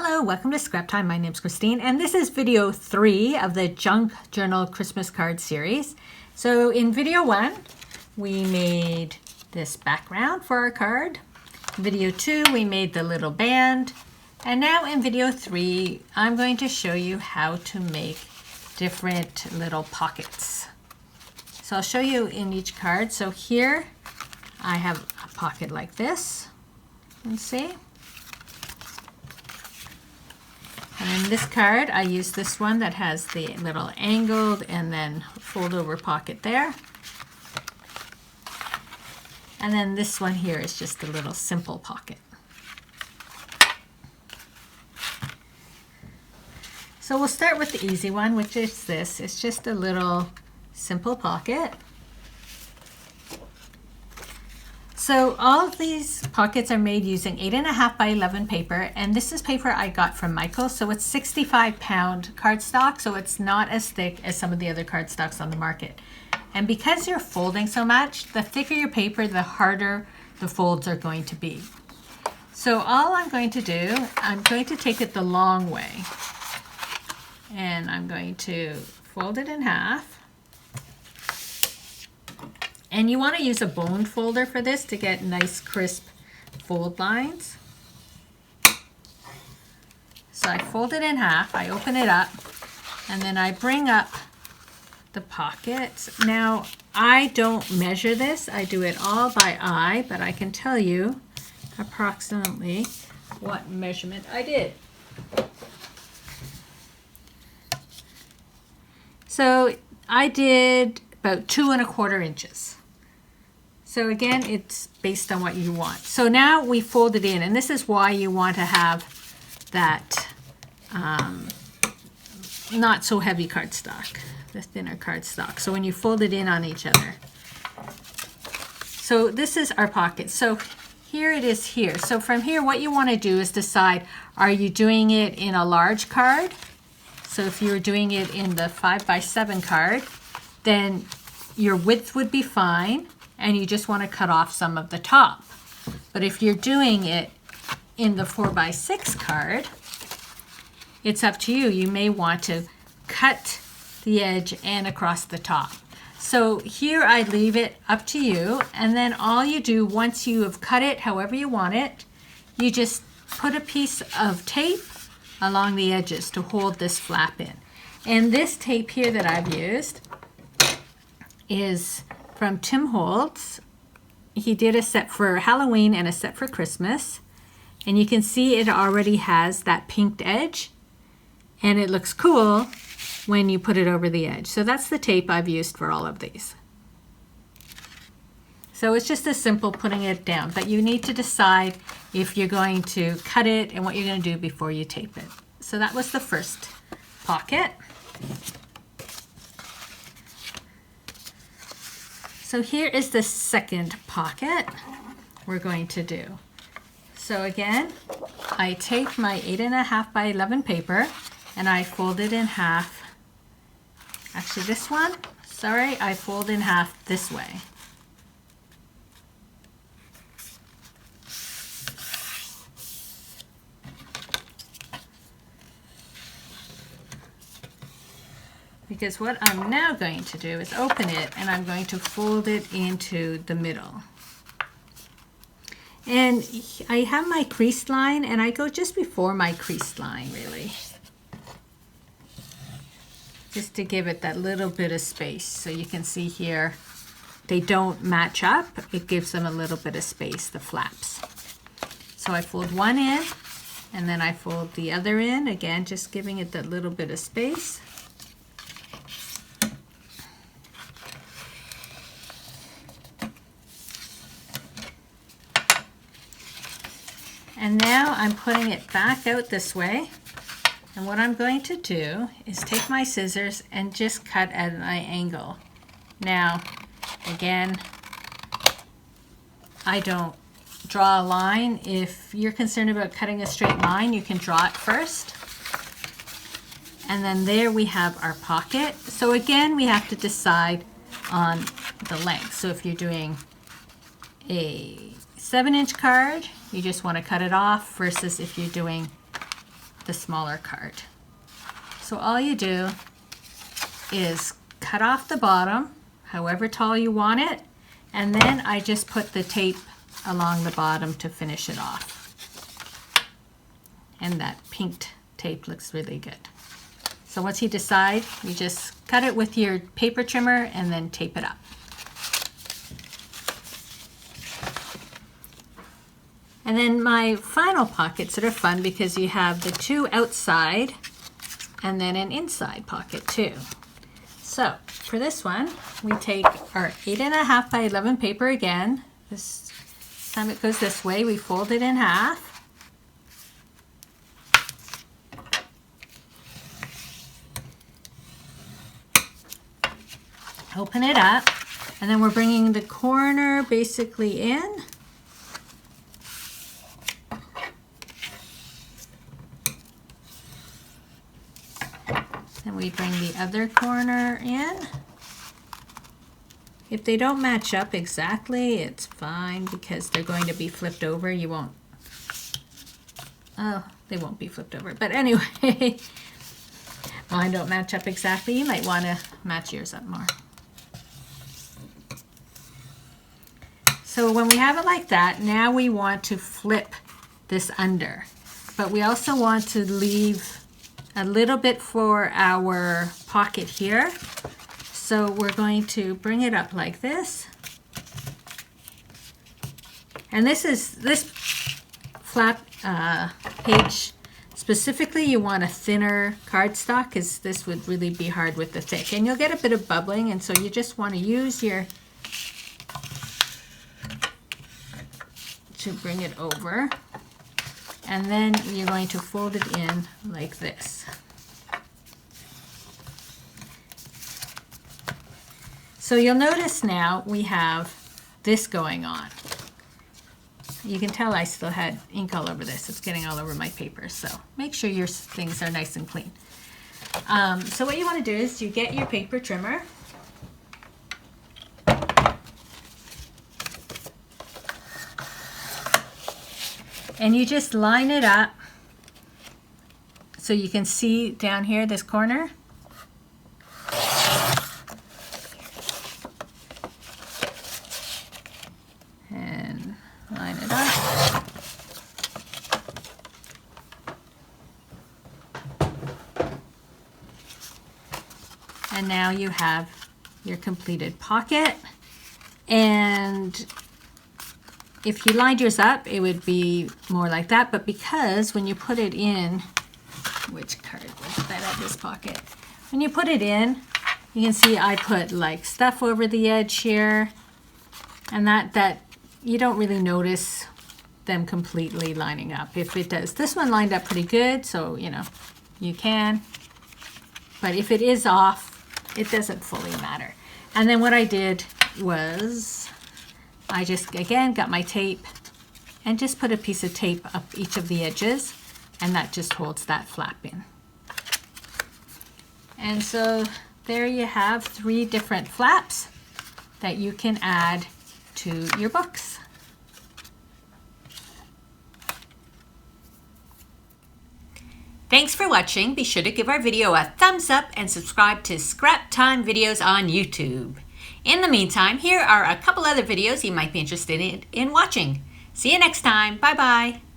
Hello, welcome to Scrap Time. My name's Christine, and this is video 3 of the Junk Journal Christmas card series. So in video 1, we made this background for our card. In video 2, we made the little band. And now in video 3, I'm going to show you how to make different little pockets. So I'll show you in each card. So here I have a pocket like this. Let's see. And in this card, I use this one that has the little angled and then fold over pocket there. And then this one here is just a little simple pocket. So we'll start with the easy one, which is this. It's just a little simple pocket. So all of these pockets are made using 8.5 by 11 paper, and this is paper I got from Michael, so it's 65-pound cardstock, so it's not as thick as some of the other cardstocks on the market. And because you're folding so much, the thicker your paper, the harder the folds are going to be. So all I'm going to do, I'm going to take it the long way, and I'm going to fold it in half. And you want to use a bone folder for this to get nice crisp fold lines. So I fold it in half, I open it up, and then I bring up the pockets. Now I don't measure this, I do it all by eye, but I can tell you approximately what measurement I did. So I did about 2¼ inches. So again, it's based on what you want. So now we fold it in, and this is why you want to have that not so heavy cardstock, the thinner cardstock. So when you fold it in on each other. So this is our pocket. So here it is here. So from here, what you want to do is decide, are you doing it in a large card? So if you're doing it in the 5 by 7 card, then your width would be fine, and you just want to cut off some of the top. But if you're doing it in the 4 by 6 card, it's up to you. You may want to cut the edge and across the top. So here I leave it up to you, and then all you do once you have cut it however you want it, you just put a piece of tape along the edges to hold this flap in. And this tape here that I've used is from Holtz. He did a set for Halloween and a set for Christmas, and you can see it already has that pinked edge, and it looks cool when you put it over the edge. So that's the tape I've used for all of these. So it's just as simple putting it down, but you need to decide if you're going to cut it and what you're going to do before you tape it. So that was the first pocket. So here is the second pocket we're going to do. So again, I take my 8.5 by 11 paper and I fold it in half. Actually this one, sorry, I fold in half this way. Because what I'm now going to do is open it, and I'm going to fold it into the middle. And I have my creased line, and I go just before my creased line, really. Just to give it that little bit of space. So you can see here, they don't match up. It gives them a little bit of space, the flaps. So I fold one in, and then I fold the other in, again, just giving it that little bit of space. And now I'm putting it back out this way, and what I'm going to do is take my scissors and just cut at an angle. Now, again, I don't draw a line. If you're concerned about cutting a straight line, you can draw it first. And then there we have our pocket. So again, we have to decide on the length. So if you're doing a 7-inch card, you just want to cut it off, versus if you're doing the smaller card. So all you do is cut off the bottom, however tall you want it, and then I just put the tape along the bottom to finish it off. And that pinked tape looks really good. So once you decide, you just cut it with your paper trimmer and then tape it up. And then my final pockets that are fun because you have the two outside and then an inside pocket too. So for this one, we take our 8.5 by 11 paper again. This time it goes this way. We fold it in half. Open it up, and then we're bringing the corner basically in. Then we bring the other corner in. If they don't match up exactly, it's fine because they're going to be flipped over. You won't, oh, they won't be flipped over. But anyway, mine don't match up exactly. You might want to match yours up more. So when we have it like that, now we want to flip this under. But we also want to leave a little bit for our pocket here. So we're going to bring it up like this. And this flap page, specifically you want a thinner cardstock because this would really be hard with the thick. And you'll get a bit of bubbling, and so you just want to use your, to bring it over. And then you're going to fold it in like this. So you'll notice now we have this going on. You can tell I still had ink all over this. It's getting all over my paper. So make sure your things are nice and clean. So what you want to do is you get your paper trimmer. And you just line it up so you can see down here this corner. And line it up. And now you have your completed pocket. And if you lined yours up, it would be more like that, but because when you put it in, which card was that at this pocket? When you put it in, you can see I put like stuff over the edge here, and that you don't really notice them completely lining up. If it does, this one lined up pretty good, so you know, you can, but if it is off, it doesn't fully matter. And then what I did was I just, again, got my tape and just put a piece of tape up each of the edges, and that just holds that flap in. And so there you have 3 different flaps that you can add to your books. Thanks for watching. Be sure to give our video a thumbs up and subscribe to Scrap Time videos on YouTube. In the meantime, here are a couple other videos you might be interested in watching. See you next time. Bye-bye.